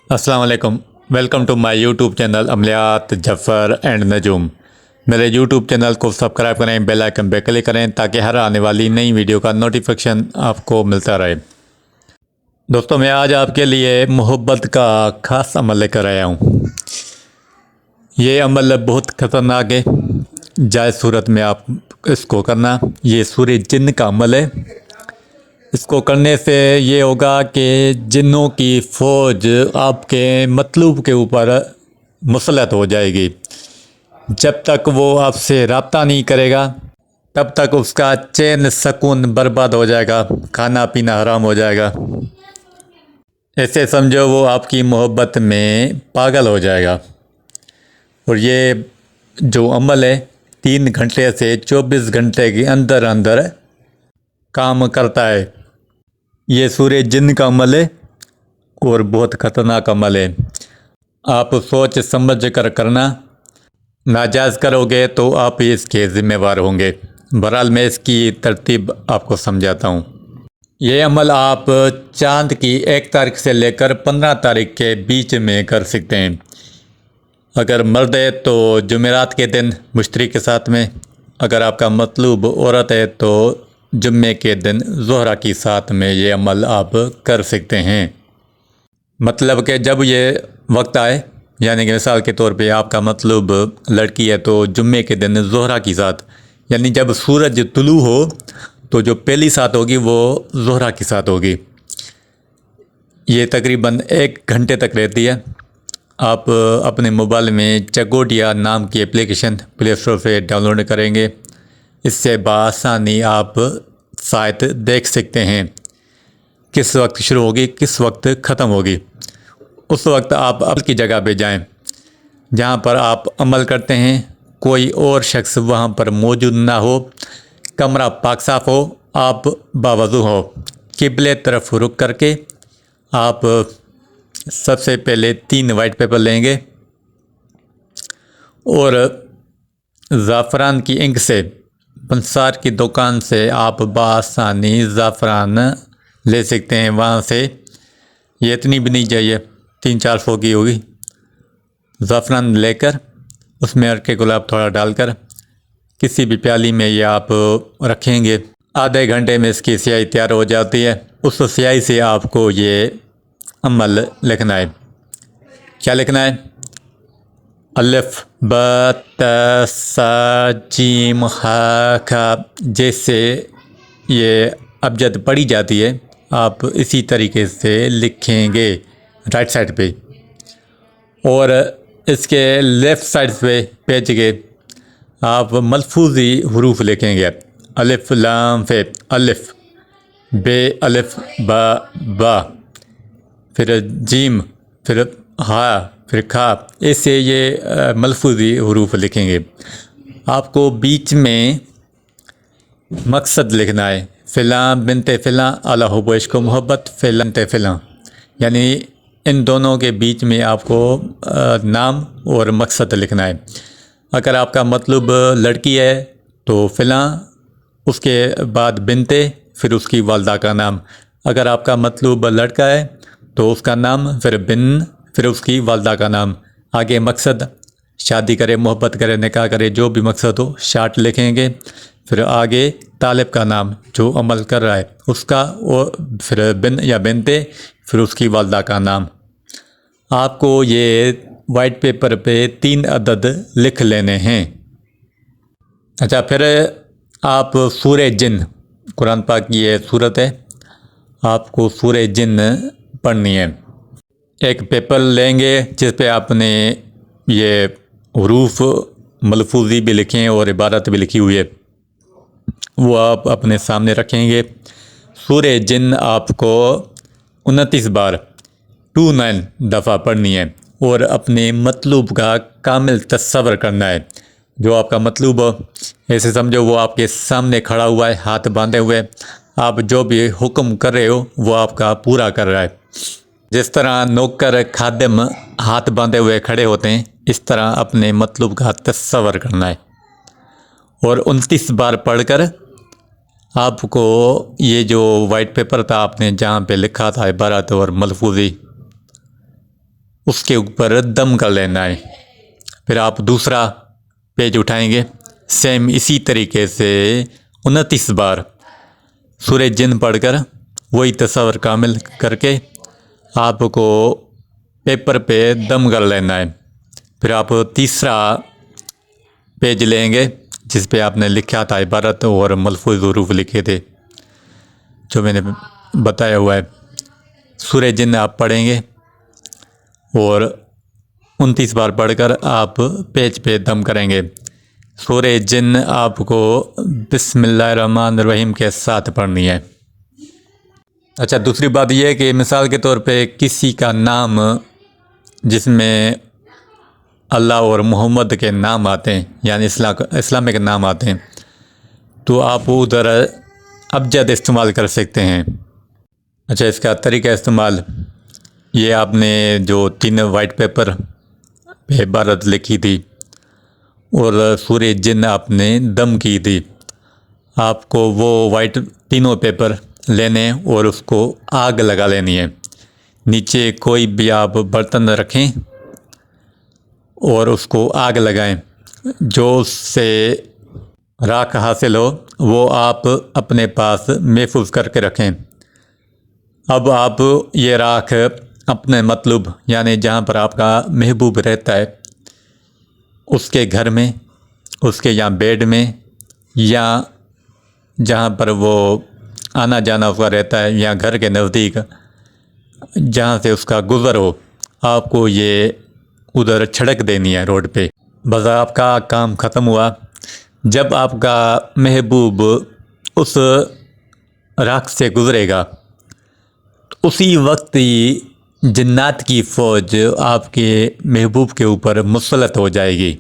अस्सलाम वालेकुम। Welcome to my YouTube channel Amliyat Zafar and Nujoom. मेरे यूट्यूब चैनल को सब्सक्राइब करें, बेल आइकन पे क्लिक करें ताकि हर आने वाली नई वीडियो का नोटिफिकेशन आपको मिलता रहे। दोस्तों, मैं आज आपके लिए मोहब्बत का ख़ास अमल लेकर आया हूँ। ये अमल बहुत ख़तरनाक है। जायज़ सूरत में आप इसको करना। ये सूरह जिन्न का अमल है। इसको करने से ये होगा कि जिन्नों की फ़ौज आपके मतलूब के ऊपर मुसलत हो जाएगी। जब तक वो आपसे रब्ता नहीं करेगा तब तक उसका चैन सुकून बर्बाद हो जाएगा, खाना पीना हराम हो जाएगा। ऐसे समझो वो आपकी मोहब्बत में पागल हो जाएगा। और ये जो अमल है 3 घंटे से 24 घंटे के अंदर अंदर काम करता है। ये सूरह जिन्न का अमल है और बहुत ख़तरनाक अमल है। आप सोच समझ कर करना। नाजायज़ करोगे तो आप इसके ज़िम्मेवार होंगे। बहरहाल मैं इसकी तरतीब आपको समझाता हूँ। ये अमल आप चाँद की 1 तारीख से लेकर 15 तारीख के बीच में कर सकते हैं। अगर मर्द है तो जुमेरात के दिन मुश्तरी के साथ में, अगर आपका मतलूब औरत है तो जुम्मे के दिन ज़ोहरा की साथ में ये अमल आप कर सकते हैं। मतलब कि जब ये वक्त आए, यानी कि मिसाल के तौर पे आपका मतलब लड़की है तो जुम्मे के दिन ज़ोहरा की साथ, यानी जब सूरज तुलू हो तो जो पहली साथ होगी वो ज़ोहरा की साथ होगी। ये तकरीबन 1 घंटे तक रहती है। आप अपने मोबाइल में चकोटिया नाम की एप्लीकेशन प्ले स्टोर से डाउनलोड करेंगे। इससे बआसानी आप साइट देख सकते हैं किस वक्त शुरू होगी, किस वक्त ख़त्म होगी। उस वक्त आप अमल की जगह पे जाएं जहां पर आप अमल करते हैं। कोई और शख्स वहां पर मौजूद ना हो, कमरा पाक साफ हो, आप बावज़ू हो। किबले तरफ रुख करके आप सबसे पहले 3 वाइट पेपर लेंगे और ज़ाफ़रान की इंक से पंसार की दुकान से आप बआसानी ज़ाफ़रान ले सकते हैं। वहाँ से ये इतनी भी नहीं चाहिए, 300-400 की होगी। ज़ाफ़रान लेकर उसमें अरके गुलाब थोड़ा डालकर किसी भी प्याली में ये आप रखेंगे। आधे घंटे में इसकी स्याही तैयार हो जाती है। उस स्याही से आपको ये अमल लिखना है। क्या लिखना है? अलिफ ब त सा जीम हा खा। जैसे ये अबजद पढ़ी जाती है आप इसी तरीके से लिखेंगे राइट साइड पे। और इसके लेफ़्ट साइड पे पेज के आप मलफूज़ी हरूफ लिखेंगे। अलिफ लाम फे, अलिफ बे, अलिफ बा बा, फिर जीम, फिर हा, फिर खा। ऐसे ये मलफूज़ी हरूफ लिखेंगे। आपको बीच में मकसद लिखना है। फ़िलाँ बिनते फ़िलाँ अला हुब्ब इश्क़ व मोहब्बत फ़िलाँ ते फ़िलाँ, यानी इन दोनों के बीच में आपको नाम और मकसद लिखना है। अगर आपका मतलब लड़की है तो फ़िलाँ, उसके बाद बिनते, फिर उसकी वालदा का नाम। अगर आपका मतलब लड़का है तो उसका नाम, फिर बिन, फिर उसकी वालदा का नाम। आगे मकसद, शादी करे, मोहब्बत करे, निकाह करे, जो भी मकसद हो शार्ट लिखेंगे। फिर आगे तालिब का नाम जो अमल कर रहा है उसका, और फिर बिन या बिनते, फिर उसकी वालदा का नाम। आपको ये वाइट पेपर पे 3 अदद लिख लेने हैं। अच्छा, फिर आप सूरह जिन्न, कुरान पाक की ये सूरत है, आपको सूरह जिन्न पढ़नी है। एक पेपर लेंगे जिस पे आपने ये हरूफ मलफूज़ी भी लिखे हैं और इबारत भी लिखी हुई है, वो आप अपने सामने रखेंगे। सूरह जिन्न आपको 29 बार 29 दफ़ा पढ़नी है और अपने मतलूब का कामिल तस्वर करना है। जो आपका मतलूब हो, ऐसे समझो वो आपके सामने खड़ा हुआ है हाथ बांधे हुए। आप जो भी हुक्म कर रहे हो वो आपका पूरा कर रहा है। जिस तरह नौकर खादिम हाथ बांधे हुए खड़े होते हैं, इस तरह अपने मतलूब का तस्वर करना है। और 29 बार पढ़कर आपको ये जो वाइट पेपर था आपने जहाँ पे लिखा था इबारत और मलफूज़ी, اس کے اوپر دم کر لینا ہے۔ پھر آپ دوسرا پیج اٹھائیں گے، سیم اسی طریقے سے 29 بار سورہ جن پڑھ کر وہی تصور کامل کر کے آپ کو پیپر پہ دم کر لینا ہے۔ پھر آپ تیسرا پیج لیں گے جس پہ آپ نے لکھا تھا عبارت اور ملفوظ حروف لکھے تھے جو میں نے بتایا ہوا ہے۔ سورہ جن آپ پڑھیں گے اور 29 بار پڑھ کر آپ پیج پہ دم کریں گے۔ سورہ جن آپ کو بسم اللہ الرحمن الرحیم کے ساتھ پڑھنی ہے۔ اچھا، دوسری بات یہ ہے کہ مثال کے طور پہ کسی کا نام جس میں اللہ اور محمد کے نام آتے ہیں، یعنی اسلامک نام آتے ہیں، تو آپ ادھر ابجد استعمال کر سکتے ہیں۔ اچھا، اس کا طریقہ استعمال یہ، آپ نے جو 3 وائٹ پیپر پہ عبارت لکھی تھی اور سورہ جن آپ نے دم کی تھی، آپ کو وہ وائٹ تینوں پیپر لینے اور اس کو آگ لگا لینی ہے۔ نیچے کوئی بھی آپ برتن رکھیں اور اس کو آگ لگائیں، جو اس سے راکھ حاصل ہو وہ آپ اپنے پاس محفوظ کر کے رکھیں۔ اب آپ یہ راکھ اپنے مطلوب، یعنی جہاں پر آپ کا محبوب رہتا ہے، اس کے گھر میں، اس کے یہاں بیڈ میں، یا جہاں پر وہ آنا جانا اس کا رہتا ہے، یا گھر کے نزدیک جہاں سے اس کا گزر ہو، آپ کو یہ ادھر چھڑک دینی ہے روڈ پہ۔ بس آپ کا کام ختم ہوا۔ جب آپ کا محبوب اس راکھ سے گزرے گا، اسی وقت ہی جنات کی فوج آپ کے محبوب کے اوپر مسلط ہو جائے گی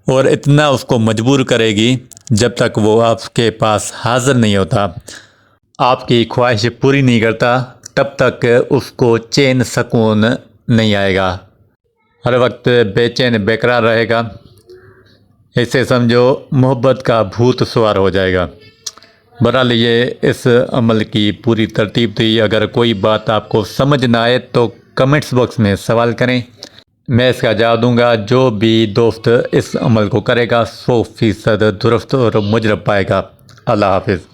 اور اتنا اس کو مجبور کرے گی جب تک وہ آپ کے پاس حاضر نہیں ہوتا، آپ کی خواہش پوری نہیں کرتا، تب تک اس کو چین سکون نہیں آئے گا، ہر وقت بے چین بیقرار رہے گا۔ اسے سمجھو محبت کا بھوت سوار ہو جائے گا۔ بہرحال یہ اس عمل کی پوری ترتیب تھی۔ اگر کوئی بات آپ کو سمجھ نہ آئے تو کمنٹس باکس میں سوال کریں، میں اس کا جواب دوں گا۔ جو بھی دوست اس عمل کو کرے گا 100% درست اور مجرب پائے گا۔ اللہ حافظ۔